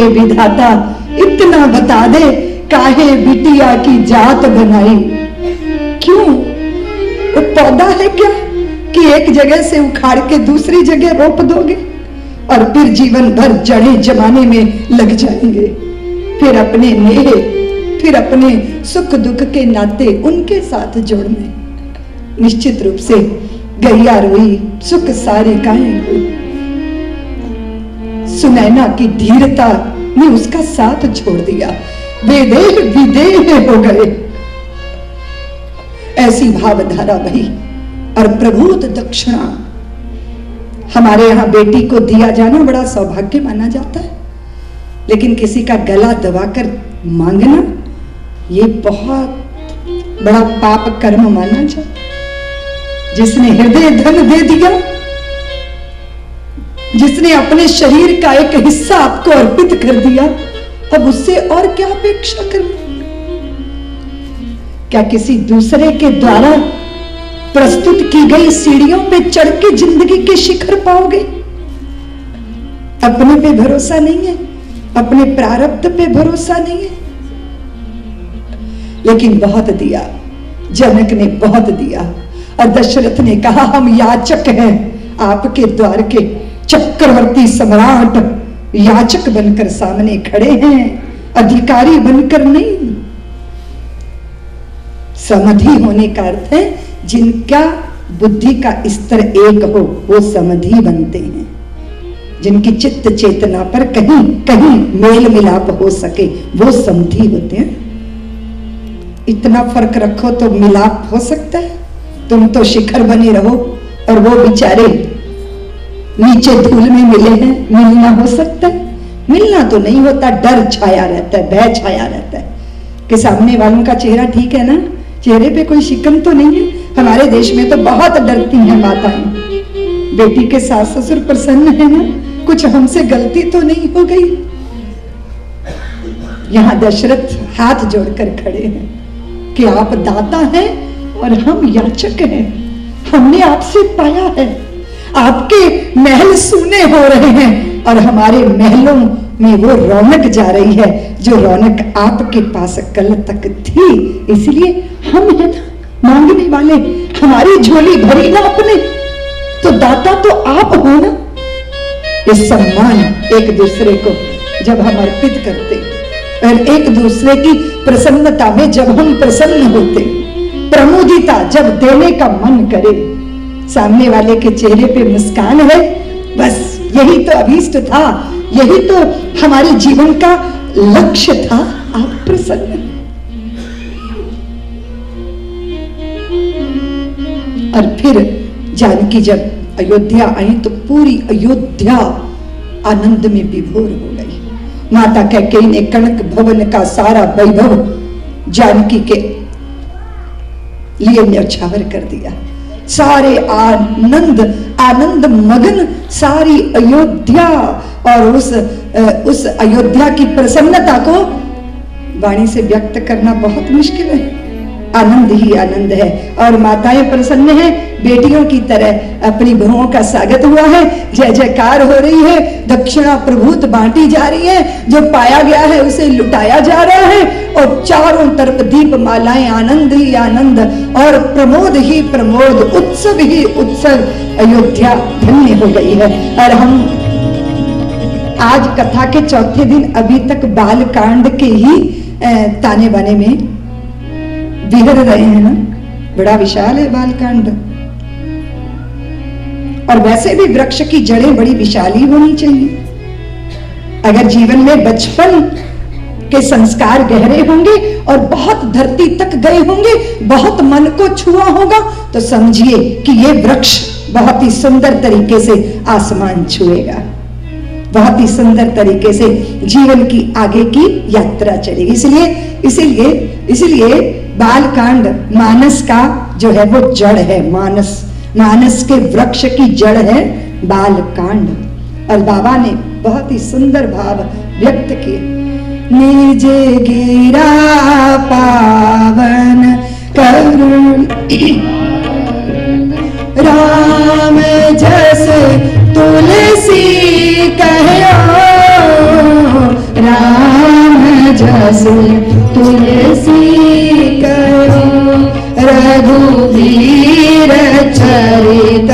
हे विधाता इतना बता दे, काहे बिटिया की जात बनाई। क्यों, वो पौधा है क्या कि एक जगह से उखाड़ के दूसरी जगह रोप दोगे और फिर जीवन भर जड़े जमाने में लग जाएंगे। फिर अपने नेह, फिर अपने सुख दुख के नाते उनके साथ जोड़ने। निश्चित रूप से गैया रोई, सुख सारे काहे हुई। सुनैना की धीरता ने उसका साथ छोड़ दिया, वेदेह विदेह हो गए। ऐसी भावधारा बही। और प्रभूत दक्षिणा, हमारे यहाँ बेटी को दिया जाना बड़ा सौभाग्य माना जाता है, लेकिन किसी का गला दबाकर मांगना ये बहुत बड़ा पाप कर्म माना जाता है। जिसने हृदय धन दे दिया, जिसने अपने शरीर का एक हिस्सा आपको अर्पित कर दिया, अब उससे और क्या अपेक्षा करना। क्या किसी दूसरे के द्वारा प्रस्तुत की गई सीढ़ियों पे चढ़ के जिंदगी के शिखर पाओगे? अपने पे भरोसा नहीं है, अपने प्रारब्ध पे भरोसा नहीं है। लेकिन बहुत दिया, जनक ने बहुत दिया। और दशरथ ने कहा, हम याचक हैं, आपके द्वार के चक्रवर्ती सम्राट याचक बनकर सामने खड़े हैं, अधिकारी बनकर नहीं। समधि होने का अर्थ है जिनका बुद्धि का स्तर एक हो, वो समधि बनते हैं। जिनकी चित्त चेतना पर कहीं कहीं मेल मिलाप हो सके, वो समधि होते हैं। इतना फर्क रखो तो मिलाप हो सकता है? तुम तो शिखर बने रहो और वो बेचारे नीचे धूल में मिले हैं, मिलना हो सकता है? मिलना तो नहीं होता, डर छाया रहता है, भय छाया रहता है कि सामने वालों का चेहरा ठीक है ना, चेहरे पे कोई शिकन तो नहीं है। हमारे देश में तो बहुत डरती हैं माताएं, बेटी के सास ससुर प्रसन्न है ना, कुछ हमसे गलती तो नहीं हो गई। यहाँ दशरथ हाथ जोड़कर खड़े हैं कि आप दाता हैं और हम याचक हैं। हमने आपसे पाया है, आपके महल सूने हो रहे हैं और हमारे महलों में वो रौनक जा रही है जो रौनक आपके पास कल तक थी। इसलिए हम है ना मांगने वाले, हमारी झोली भरी ना अपने, तो दाता तो आप हो ना। इस सम्मान एक दूसरे को जब हम अर्पित करते और एक दूसरे की प्रसन्नता में जब हम प्रसन्न होते, प्रमुदिता जब देने का मन करे, सामने वाले के चेहरे पे मुस्कान है, बस यही तो अभीष्ट था, यही तो हमारे जीवन का लक्ष्य था। आप प्रसन्न। और फिर जानकी जब अयोध्या आई तो पूरी अयोध्या आनंद में विभोर हो गई। माता कैकेयी ने कनक भवन का सारा वैभव जानकी के लिए न्यौछावर कर दिया। सारे आनंद मगन सारी अयोध्या, और उस अयोध्या की प्रसन्नता को वाणी से व्यक्त करना बहुत मुश्किल है। आनंद ही आनंद है और माताएं प्रसन्न हैं, बेटियों की तरह अपनी बहुओं का स्वागत हुआ है, जय जयकार हो रही है, दक्षिणा प्रभूत बांटी जा रही है, जो पाया गया है उसे लुटाया जा रहा है और चारों तरफ दीप मालाएं, आनंद ही आनंद और प्रमोद ही प्रमोद, उत्सव ही उत्सव। अयोध्या धन्य हो गई है। और हम आज कथा के चौथे दिन अभी तक बाल कांड के ही ताने बाने में बिहर रहे हैं ना। बड़ा विशाल है बाल कांड, और वैसे भी वृक्ष की जड़ें बड़ी विशाल ही होनी चाहिए। अगर जीवन में बचपन के संस्कार गहरे होंगे और बहुत धरती तक गए होंगे, बहुत मन को छुआ होगा, तो समझिए कि ये वृक्ष बहुत ही सुंदर तरीके से आसमान छुएगा, बहुत ही सुंदर तरीके से जीवन की आगे की यात्रा चलेगी। इसलिए बाल कांड मानस का जो है वो जड़ है। मानस के वृक्ष की जड़ है बाल कांड। और बाबा ने बहुत ही सुंदर भाव व्यक्त किए। निज गिरा पावन करुण राम जस तुलसी कहो, राम जस तुलसी कहो, रघुवीर चरित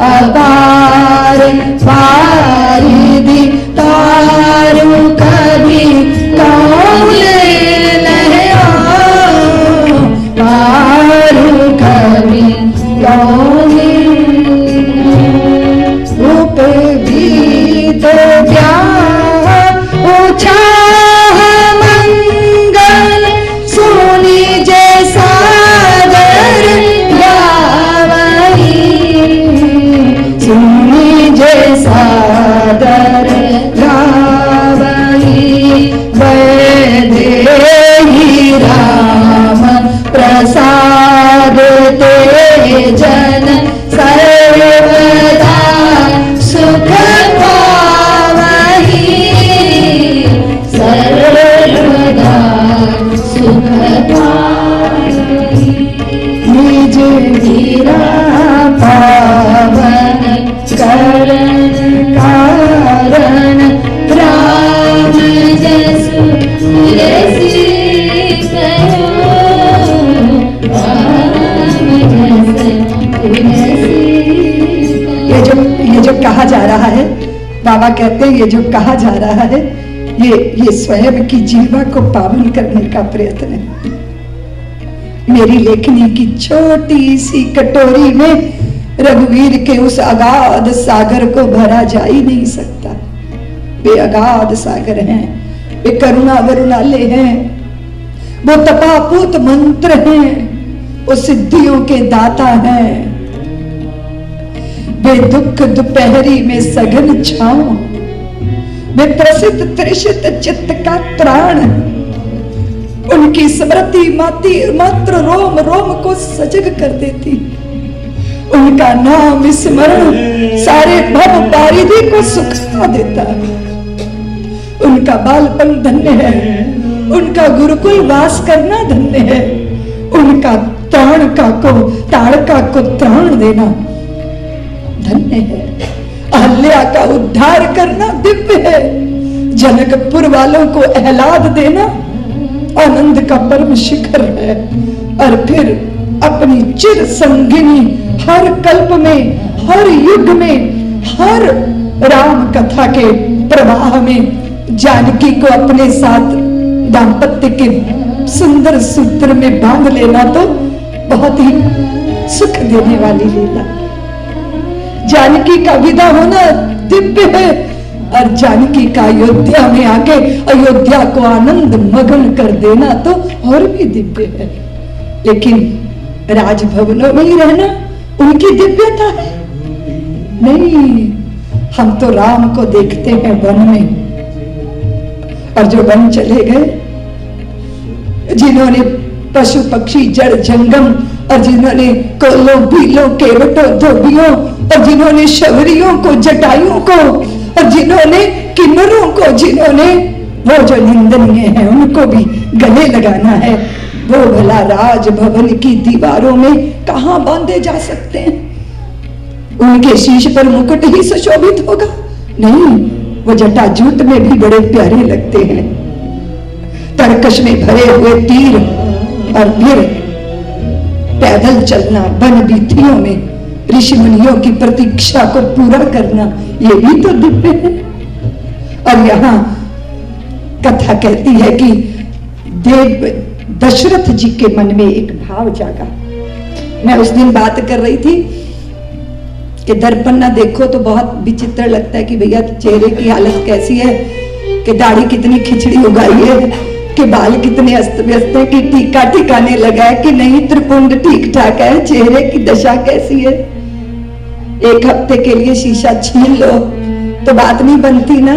अपार, पारिधि तारु कभी कौन लहरा, तारु कभी कौन रूप बीत ब्याह ऊंचा मंगल, सोनी जैसा दर गावई, सोनी जैसा दर गावई, वैदेही राम प्रसाद ते जन सर्वदा सुख पावहि, सर्वदा सुख पावहि, निज वीरा पावन करण कारण, राम जसु तुलसी कहो, राम जसु तुलसी। ये जो कहा जा रहा है, बाबा कहते हैं ये जो कहा जा रहा है, ये स्वयं की जीवा को पावन करने का प्रयत्न है। मेरी लेखनी की छोटी सी कटोरी में रघुवीर के उस अगाध सागर को भरा जा ही नहीं सकता। वे अगाध सागर हैं, वे करुणा वरुणाले हैं, वो तपापूत मंत्र हैं, वो सिद्धियों के दाता हैं, वे दुख दोपहरी में सघन छांव, वे प्रसिद्ध त्रिषित चित्त का त्राण। उनकी स्मृति मात्र रोम रोम को सजग कर देती। उनका नाम स्मरण सारे भव पारिधि को सुखा देता। उनका बालपन धन्य है, उनका गुरुकुल वास करना धन्य है, उनका ताड़का को त्राण देना धन्य है, अहल्या का उद्धार करना दिव्य है, जनकपुर वालों को आह्लाद देना आनंद का परम शिखर है। और फिर अपनी चिर संगिनी हर कल्प में, हर युग में, हर राम कथा के प्रवाह में जानकी को अपने साथ दाम्पत्य के सुंदर सूत्र में बांध लेना तो बहुत ही सुख देने वाली लीला। जानकी का विदा होना दिव्य है, और जानकी का अयोध्या में आके अयोध्या को आनंद मगन कर देना तो और भी दिव्य है। लेकिन राजभवनों में ही रहना उनकी दिव्यता है नहीं। हम तो राम को देखते हैं वन में, और जो वन चले गए, जिन्होंने पशु पक्षी जड़ जंगम, और जिन्होंने कोलों बीलों केवटों धोबियों, और जिन्होंने शबरियों को जटायुओं को, और जिन्होंने किन्नरों को, जिन्होंने वो जो निंदनीय है उनको भी गले लगाना है, वो भला राजभवन की दीवारों में कहां बांधे जा सकते हैं? उनके शीश पर मुकुट ही सुशोभित होगा? नहीं, वो जटाजूट में भी बड़े प्यारे लगते हैं। तरकश में भरे हुए तीर, और फिर पैदल चलना वन बीथियों में, ऋषि मुनियों की प्रतीक्षा को पूरा करना, ये भी तो दिव्य है। और यहाँ कथा कहती है कि देव दशरथ जी के मन में एक भाव जागा। मैं उस दिन बात कर रही थी कि दर्पण ना देखो तो बहुत विचित्र लगता है कि भैया चेहरे की हालत कैसी है, कि दाढ़ी कितनी खिचड़ी उगाई है, कि बाल कितने अस्त व्यस्त है, कि टीका ठिकाने लगा है कि नहीं, त्रिपुंड ठीक ठाक है, चेहरे की दशा कैसी है। एक हफ्ते के लिए शीशा छीन लो तो बात नहीं बनती ना।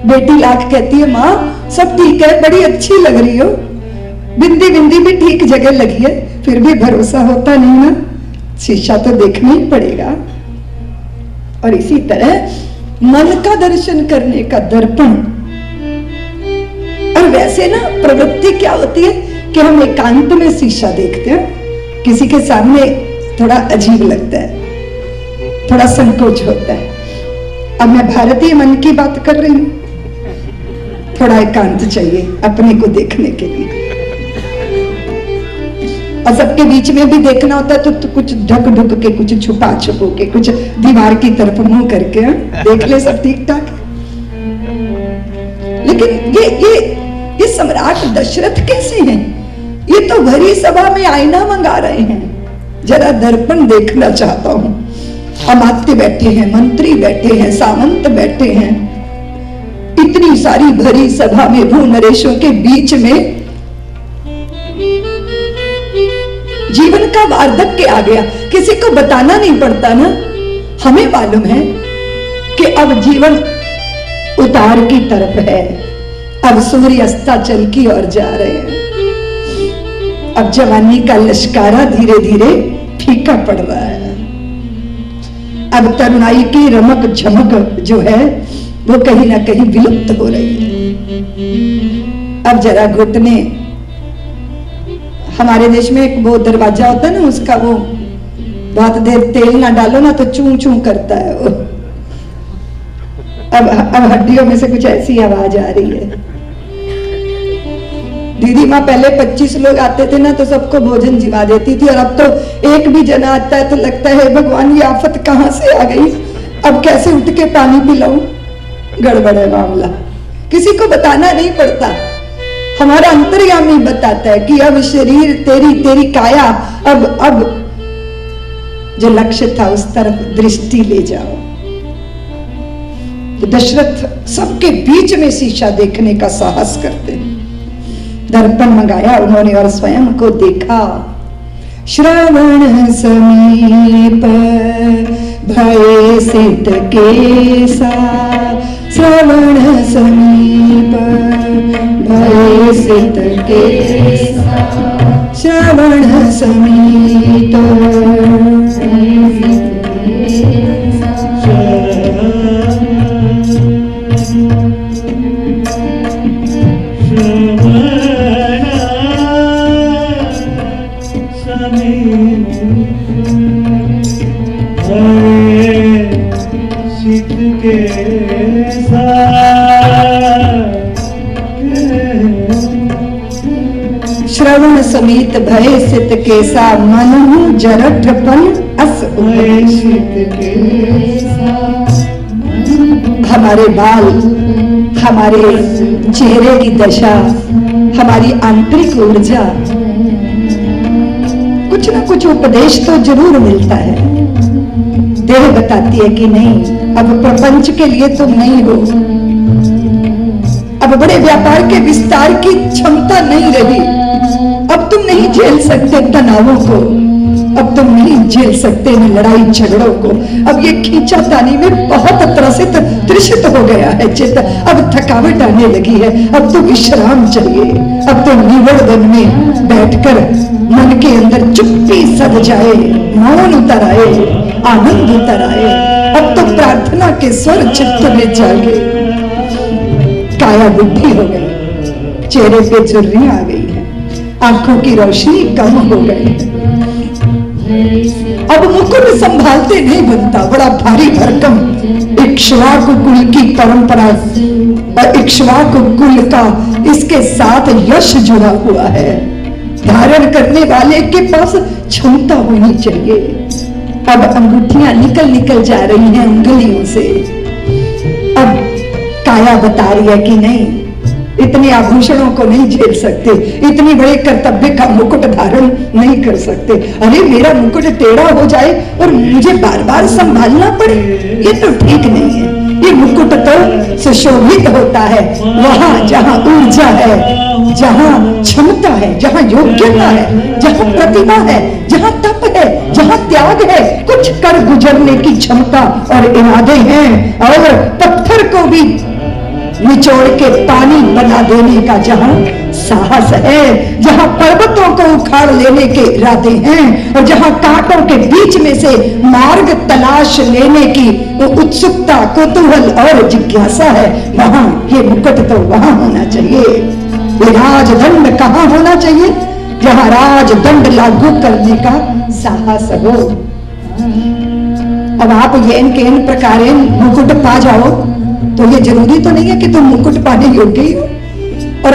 बेटी लाख कहती है माँ सब ठीक है, बड़ी अच्छी लग रही हो, बिंदी बिंदी भी ठीक जगह लगी है, फिर भी भरोसा होता नहीं ना, शीशा तो देखना ही पड़ेगा। और इसी तरह मन का दर्शन करने का दर्पण। और वैसे ना प्रवृत्ति क्या होती है कि हम एकांत में शीशा देखते हैं, किसी के सामने थोड़ा अजीब लगता है, थोड़ा संकोच होता है। अब मैं भारतीय मन की बात कर रही हूं, थोड़ा एकांत चाहिए अपने को देखने के लिए, और सबके बीच में भी देखना होता है तो कुछ ढक ढुक के, कुछ छुपा छुपो के, कुछ दीवार की तरफ मुंह करके देख ले सब ठीक ठाक। लेकिन ये सम्राट दशरथ कैसे हैं? ये तो भरी सभा में आईना मंगा रहे हैं, जरा दर्पण देखना चाहता हूं। अमात्य बैठे हैं, मंत्री बैठे हैं, सामंत बैठे हैं, इतनी सारी भरी सभा में भू नरेशों के बीच में जीवन का वार्धक्य आ गया। किसी को बताना नहीं पड़ता ना, हमें मालूम है कि अब जीवन उतार की तरफ है, अब सूर्य अस्ताचल की ओर जा रहे हैं, अब जवानी का लश्कारा धीरे धीरे फीका पड़ रहा है, अब तरुणाई की रमक झमक जो है वो कहीं ना कहीं विलुप्त हो रही है। अब जरा घुटने, हमारे देश में एक वो दरवाजा होता है ना, उसका वो बहुत देर तेल ना डालो ना तो चूं चूं करता है वो। अब हड्डियों में से कुछ ऐसी आवाज आ रही है। दीदी माँ पहले 25 लोग आते थे ना तो सबको भोजन जिमा देती थी, और अब तो एक भी जना आता है तो लगता है भगवान ये आफत कहां से आ गई, अब कैसे उठ के पानी पिलाऊं। गड़बड़ है मामला, किसी को बताना नहीं पड़ता, हमारा अंतर्यामी बताता है कि अब शरीर तेरी काया, अब जो लक्ष्य था उस तरफ दृष्टि ले जाओ। तो दशरथ सबके बीच में शीशा देखने का साहस करते हैं। दर्पण मंगाया उन्होंने और स्वयं को देखा। श्रवण समीप भय सित केसा, श्रवण समीप भय सित केसा, श्रवण समीप श्रवण समीत भय सित केसा, मनहु जरठपन अस हमारे बाल, हमारे चेहरे की दशा, हमारी आंतरिक ऊर्जा, कुछ ना कुछ उपदेश तो जरूर मिलता है। देह बताती है कि नहीं, अब प्रपंच के लिए तुम नहीं हो, अब बड़े व्यापार के विस्तार की क्षमता नहीं रही, अब तुम नहीं झेल सकते तनावों को, अब तुम नहीं झेल सकते लड़ाई झगड़ों को, अब ये खींचातानी में बहुत त्रसित त्रिषित हो गया है चित्त, अब थकावट आने लगी है, अब तो विश्राम चाहिए, अब तो निवर्तन में बैठकर मन के अंदर चुप्पी सद जाए, मौन उतर आए, आनंद उतर आए, अब तो प्रार्थना के स्वर चित्त में जागे। काया बुद्धि हो गई, चेहरे पे झुर्रियां आ गई है, आंखों की रोशनी कम हो गई है, अब मुकुट संभालते नहीं बनता, बड़ा भारी भरकम इक्ष्वाकु कुल की परंपरा और इक्ष्वाकु कुल का इसके साथ यश जुड़ा हुआ है। धारण करने वाले के पास क्षमता होनी चाहिए। अब अंगूठियां निकल जा रही हैं उंगलियों से, अब काया बता रही है कि नहीं, इतने आभूषणों को नहीं झेल सकते, इतनी बड़े कर्तव्य का मुकुट धारण नहीं कर सकते। अरे मेरा मुकुट टेढ़ा हो जाए और मुझे बार बार संभालना पड़े, ये तो ठीक नहीं है। ये मुकुट तो सुशोभित होता है वहां जहां ऊर्जा है, जहां क्षमता है, जहां योग्यता है, जहां प्रतिभा है, जहां तप है, जहां त्याग है, कुछ कर गुजरने की क्षमता और इरादे हैं, और पत्थर को भी निचोड़ के पानी बना देने का जहां साहस है, जहां पर्वतों को उखाड़ लेने के इरादे हैं, और जहां कांटों के बीच में से मार्ग तलाश लेने की उत्सुकता, कुतूहल और जिज्ञासा है, वहां ये मुकुट तो वहां होना चाहिए। ये राजदंड कहां होना चाहिए? जहां राजदंड लागू करने का साहस हो। अब आप येन प्रकार मुकुट पा जाओ तो ये जरूरी तो नहीं है कि तुम मुकुट पाने योग्य ही हो।